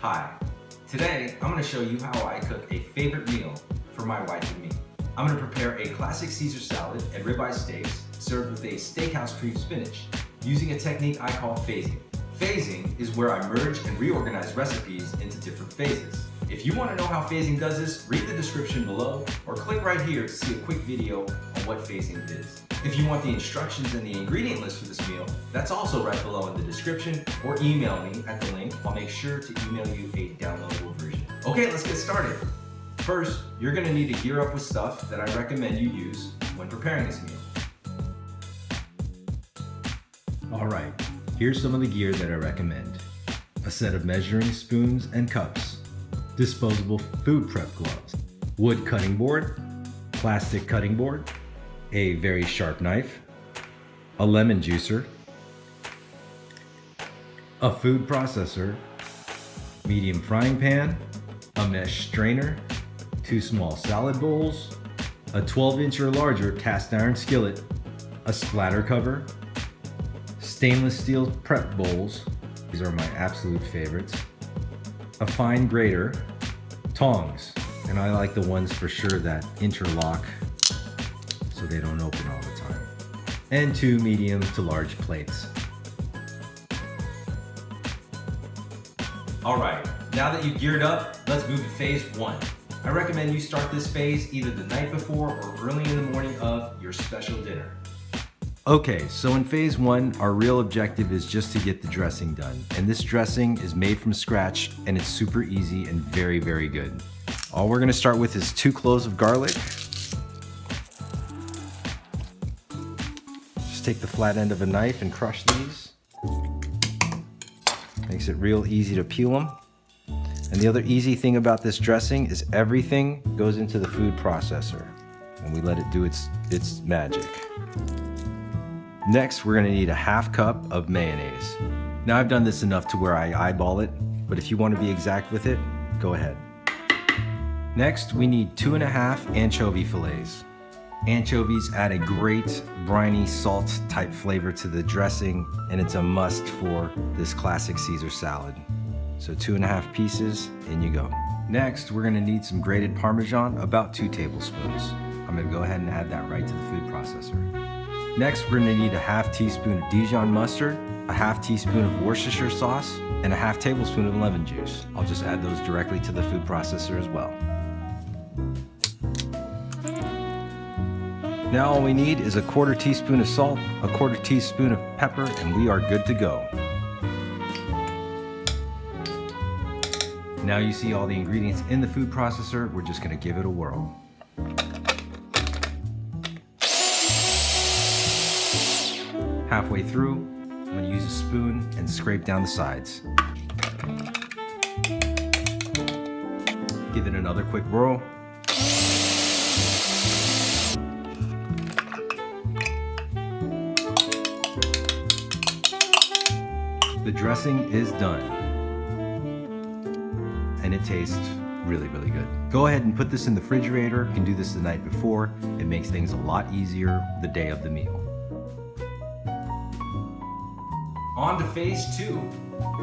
Hi, today I'm going to show you how I cook a favorite meal for my wife and me. I'm going to prepare a classic Caesar salad and ribeye steaks served with a Steakhouse creamed spinach using a technique I call phasing. Phasing is where I merge and reorganize recipes into different phases. If you want to know how phasing does this, read the description below or click right here to see a quick video on what phasing is. If you want the instructions and the ingredient list for this meal, that's also right below in the description, or email me at the link. I'll make sure to email you a downloadable version. Okay, let's get started. First, you're going to need to gear up with stuff that I recommend you use when preparing this meal. Alright, here's some of the gear that I recommend. A set of measuring spoons and cups, disposable food prep gloves, wood cutting board, plastic cutting board, a very sharp knife, a lemon juicer, a food processor, medium frying pan, a mesh strainer, 2 small salad bowls, a 12-inch or larger cast iron skillet, a splatter cover, stainless steel prep bowls, these are my absolute favorites, a fine grater, tongs, and I like the ones for sure that interlock so they don't open all the time, and 2 medium to large plates. Alright, now that you've geared up, let's move to phase 1. I recommend you start this phase either the night before or early in the morning of your special dinner. Okay, so in phase 1, our real objective is just to get the dressing done. And this dressing is made from scratch and it's super easy and very, very good. All we're gonna start with is 2 cloves of garlic. Just take the flat end of a knife and crush these. Makes it real easy to peel them. And the other easy thing about this dressing is everything goes into the food processor and we let it do its magic. Next, we're gonna need a ½ cup of mayonnaise. Now I've done this enough to where I eyeball it, but if you want to be exact with it, go ahead. Next, we need 2½ anchovy fillets. Anchovies add a great briny salt type flavor to the dressing, and it's a must for this classic Caesar salad. So 2½ pieces, in you go. Next, we're gonna need some grated Parmesan, about 2 tablespoons. I'm gonna go ahead and add that right to the food processor. Next, we're gonna need a ½ teaspoon of Dijon mustard, a ½ teaspoon of Worcestershire sauce, and a ½ tablespoon of lemon juice. I'll just add those directly to the food processor as well. Now all we need is a ¼ teaspoon of salt, a ¼ teaspoon of pepper, and we are good to go. Now you see all the ingredients in the food processor, we're just gonna give it a whirl. Halfway through, I'm going to use a spoon and scrape down the sides. Give it another quick whirl. The dressing is done. And it tastes really, really good. Go ahead and put this in the refrigerator. You can do this the night before. It makes things a lot easier the day of the meal. On to phase 2,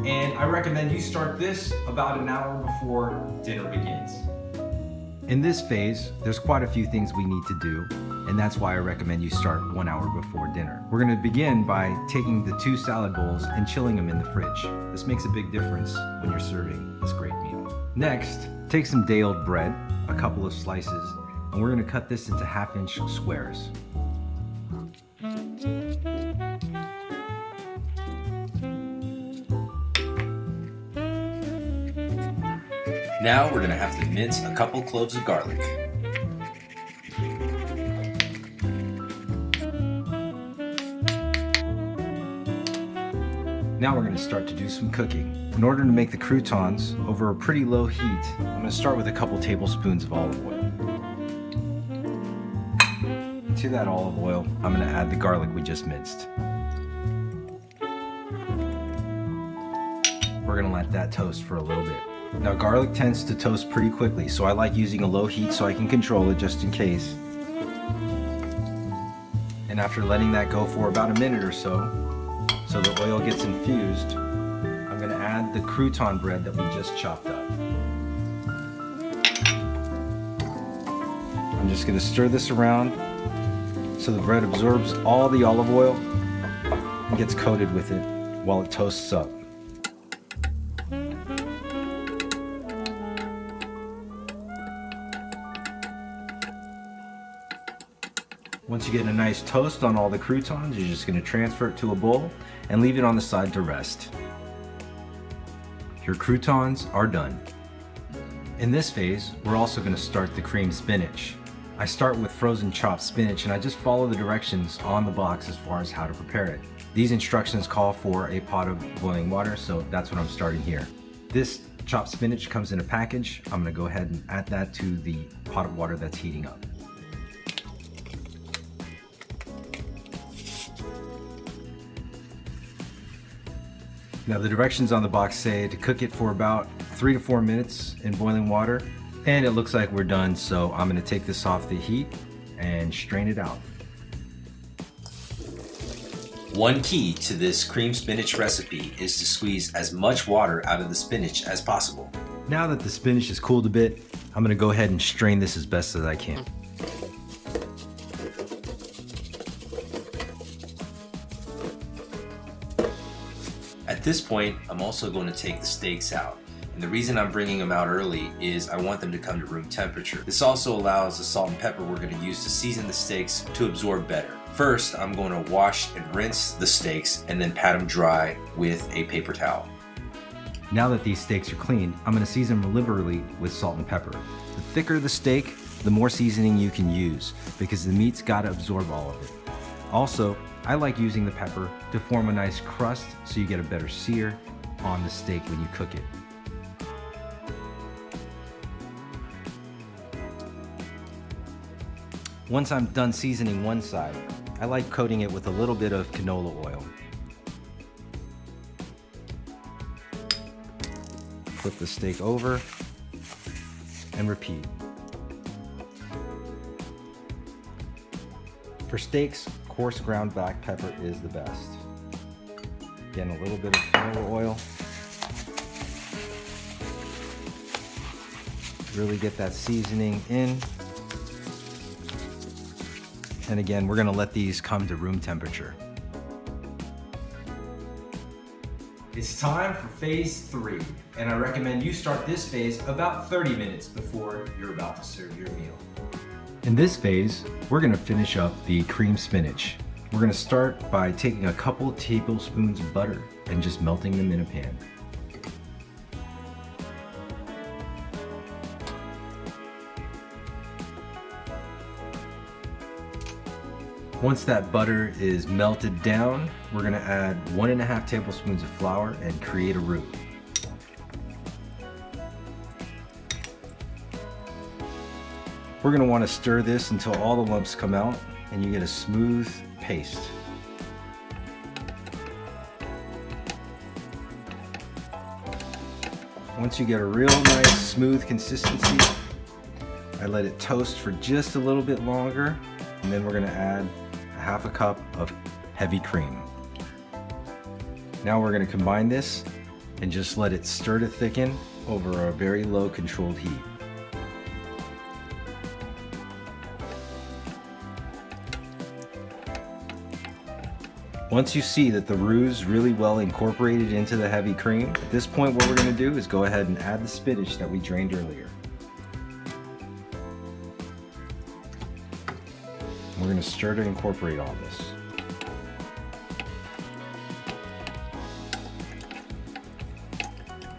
and I recommend you start this about an hour before dinner begins. In this phase, there's quite a few things we need to do, and that's why I recommend you start 1 hour before dinner. We're gonna begin by taking the 2 salad bowls and chilling them in the fridge. This makes a big difference when you're serving this great meal. Next, take some day-old bread, a couple of slices, and we're gonna cut this into ½ inch squares. Now we're gonna have to mince a couple cloves of garlic. Now we're gonna start to do some cooking. In order to make the croutons over a pretty low heat, I'm gonna start with a couple tablespoons of olive oil. To that olive oil, I'm gonna add the garlic we just minced. We're gonna let that toast for a little bit. Now garlic tends to toast pretty quickly, so I like using a low heat so I can control it just in case. And after letting that go for about a minute or so the oil gets infused, I'm gonna add the crouton bread that we just chopped up. I'm just gonna stir this around so the bread absorbs all the olive oil and gets coated with it while it toasts up. Once you get a nice toast on all the croutons, you're just going to transfer it to a bowl and leave it on the side to rest. Your croutons are done. In this phase, we're also going to start the creamed spinach. I start with frozen chopped spinach and I just follow the directions on the box as far as how to prepare it. These instructions call for a pot of boiling water, so that's what I'm starting here. This chopped spinach comes in a package. I'm going to go ahead and add that to the pot of water that's heating up. Now the directions on the box say to cook it for about 3 to 4 minutes in boiling water, and it looks like we're done, so I'm going to take this off the heat and strain it out. One key to this cream spinach recipe is to squeeze as much water out of the spinach as possible. Now that the spinach has cooled a bit, I'm going to go ahead and strain this as best as I can. At this point, I'm also going to take the steaks out. And the reason I'm bringing them out early is I want them to come to room temperature. This also allows the salt and pepper we're going to use to season the steaks to absorb better. First, I'm going to wash and rinse the steaks and then pat them dry with a paper towel. Now that these steaks are cleaned, I'm going to season them liberally with salt and pepper. The thicker the steak, the more seasoning you can use because the meat's got to absorb all of it. Also, I like using the pepper to form a nice crust so you get a better sear on the steak when you cook it. Once I'm done seasoning one side, I like coating it with a little bit of canola oil. Flip the steak over and repeat. For steaks, coarse ground black pepper is the best. Again, a little bit of canola oil. Really get that seasoning in. And again, we're gonna let these come to room temperature. It's time for phase 3, and I recommend you start this phase about 30 minutes before you're about to serve your meal. In this phase, we're gonna finish up the creamed spinach. We're gonna start by taking a couple tablespoons of butter and just melting them in a pan. Once that butter is melted down, we're gonna add 1.5 tablespoons of flour and create a roux. We're gonna wanna stir this until all the lumps come out and you get a smooth paste. Once you get a real nice smooth consistency, I let it toast for just a little bit longer, and then we're gonna add 1/2 cup of heavy cream. Now we're gonna combine this and just let it stir to thicken over a very low controlled heat. Once you see that the roux is really well incorporated into the heavy cream, at this point what we're gonna do is go ahead and add the spinach that we drained earlier. We're going to stir to incorporate all this.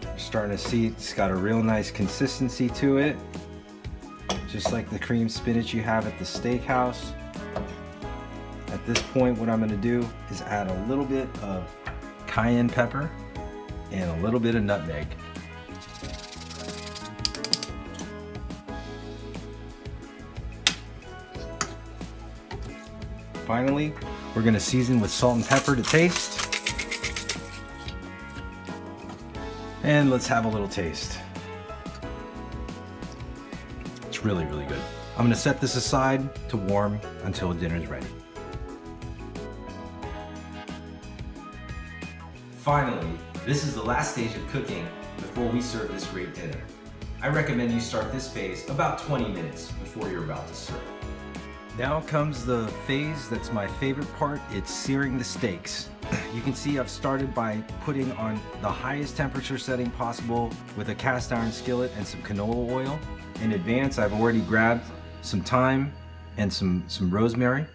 You're starting to see it's got a real nice consistency to it, just like the creamed spinach you have at the Steakhouse. At this point, what I'm going to do is add a little bit of cayenne pepper and a little bit of nutmeg. Finally, we're going to season with salt and pepper to taste. And let's have a little taste. It's really, really good. I'm going to set this aside to warm until dinner's ready. Finally, This is the last stage of cooking before we serve this great dinner. I recommend you start this phase about 20 minutes before you're about to serve. Now comes the phase that's my favorite part. It's searing the steaks. You can see I've started by putting on the highest temperature setting possible with a cast iron skillet and some canola oil. In advance, I've already grabbed some thyme and some rosemary.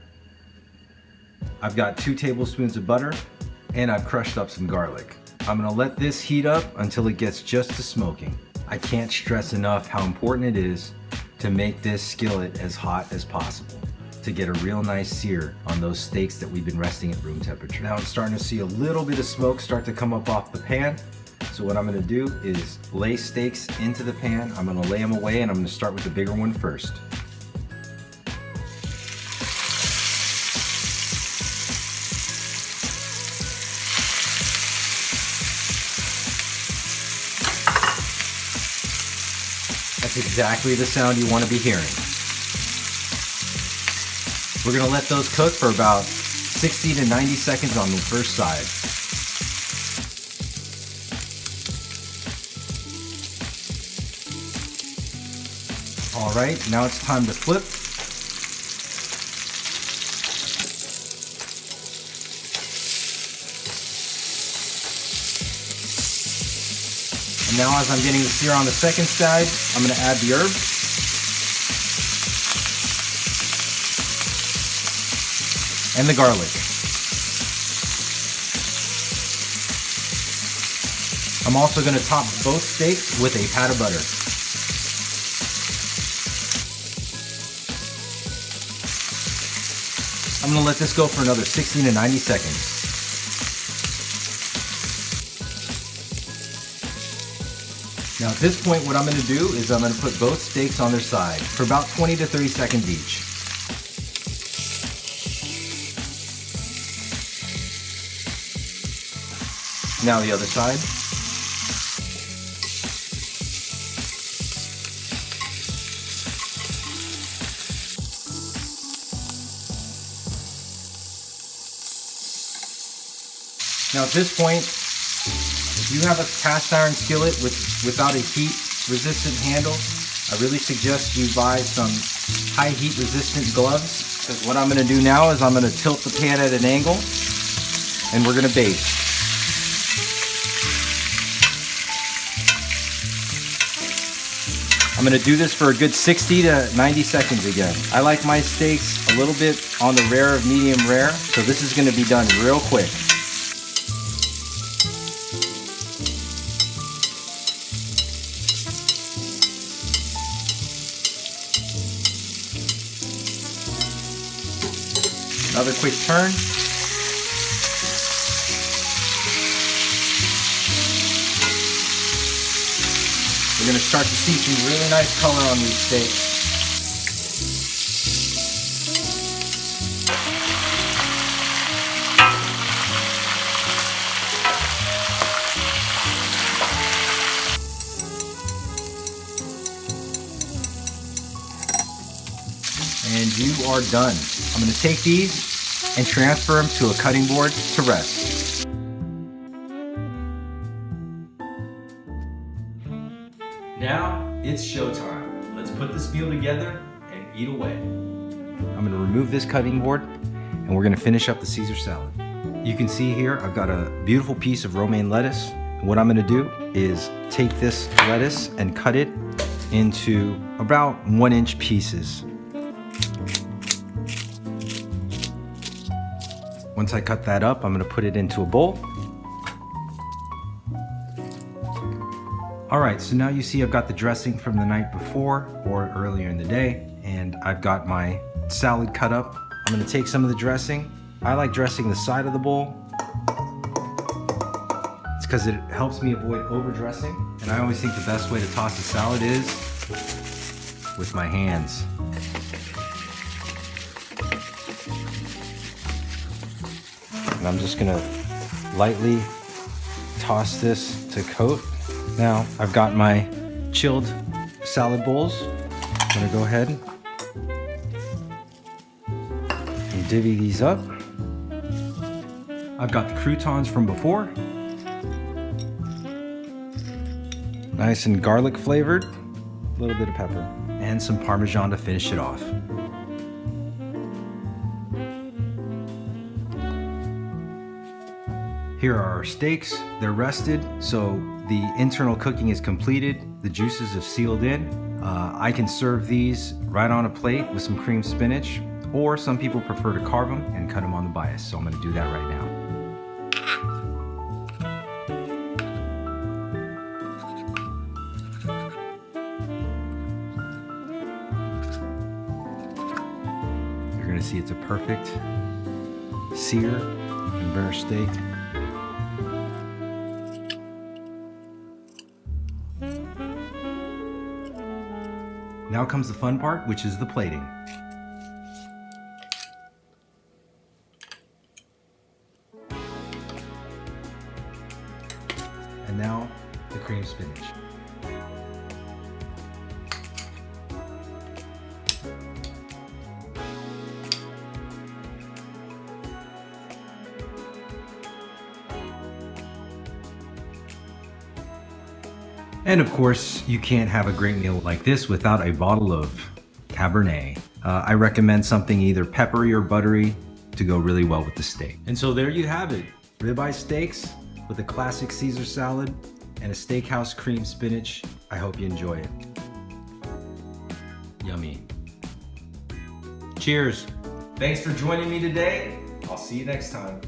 I've got 2 tablespoons of butter and I've crushed up some garlic. I'm gonna let this heat up until it gets just to smoking. I can't stress enough how important it is to make this skillet as hot as possible to get a real nice sear on those steaks that we've been resting at room temperature. Now I'm starting to see a little bit of smoke start to come up off the pan. So what I'm gonna do is lay steaks into the pan. I'm gonna lay them away and I'm gonna start with the bigger one first. That's exactly the sound you want to be hearing. We're going to let those cook for about 60 to 90 seconds on the first side. All right, now it's time to flip. And now as I'm getting the sear on the second side, I'm going to add the herbs. And the garlic. I'm also going to top both steaks with a pat of butter. I'm going to let this go for another 60 to 90 seconds. Now at this point, what I'm going to do is I'm going to put both steaks on their side for about 20 to 30 seconds each. Now the other side. Now at this point, if you have a cast iron skillet without a heat resistant handle, I really suggest you buy some high heat resistant gloves, because what I'm going to do now is I'm going to tilt the pan at an angle and we're going to baste. I'm going to do this for a good 60 to 90 seconds again. I like my steaks a little bit on the rare of medium rare, so this is going to be done real quick. Another quick turn. We're going to start to see some really nice color on these steaks. And you are done. I'm going to take these and transfer them to a cutting board to rest. Now it's showtime. Let's put this meal together and eat away. I'm going to remove this cutting board and we're going to finish up the Caesar salad. You can see here I've got a beautiful piece of romaine lettuce. And what I'm going to do is take this lettuce and cut it into about 1-inch pieces. Once I cut that up, I'm going to put it into a bowl. All right, so now you see I've got the dressing from the night before or earlier in the day, and I've got my salad cut up. I'm going to take some of the dressing. I like dressing the side of the bowl. It's because it helps me avoid overdressing, and I always think the best way to toss a salad is with my hands. And I'm just gonna lightly toss this to coat. Now I've got my chilled salad bowls. I'm gonna go ahead and divvy these up. I've got the croutons from before. Nice and garlic flavored. A little bit of pepper. And some Parmesan to finish it off. Here are our steaks. They're rested, so the internal cooking is completed. The juices have sealed in. I can serve these right on a plate with some creamed spinach, or some people prefer to carve them and cut them on the bias, so I'm gonna do that right now. You're gonna see it's a perfect sear and burr steak. Now comes the fun part, which is the plating. And now the creamed spinach. And of course, you can't have a great meal like this without a bottle of Cabernet. I recommend something either peppery or buttery to go really well with the steak. And so there you have it, ribeye steaks with a classic Caesar salad and a Steakhouse cream spinach. I hope you enjoy it. Yummy. Cheers. Thanks for joining me today. I'll see you next time.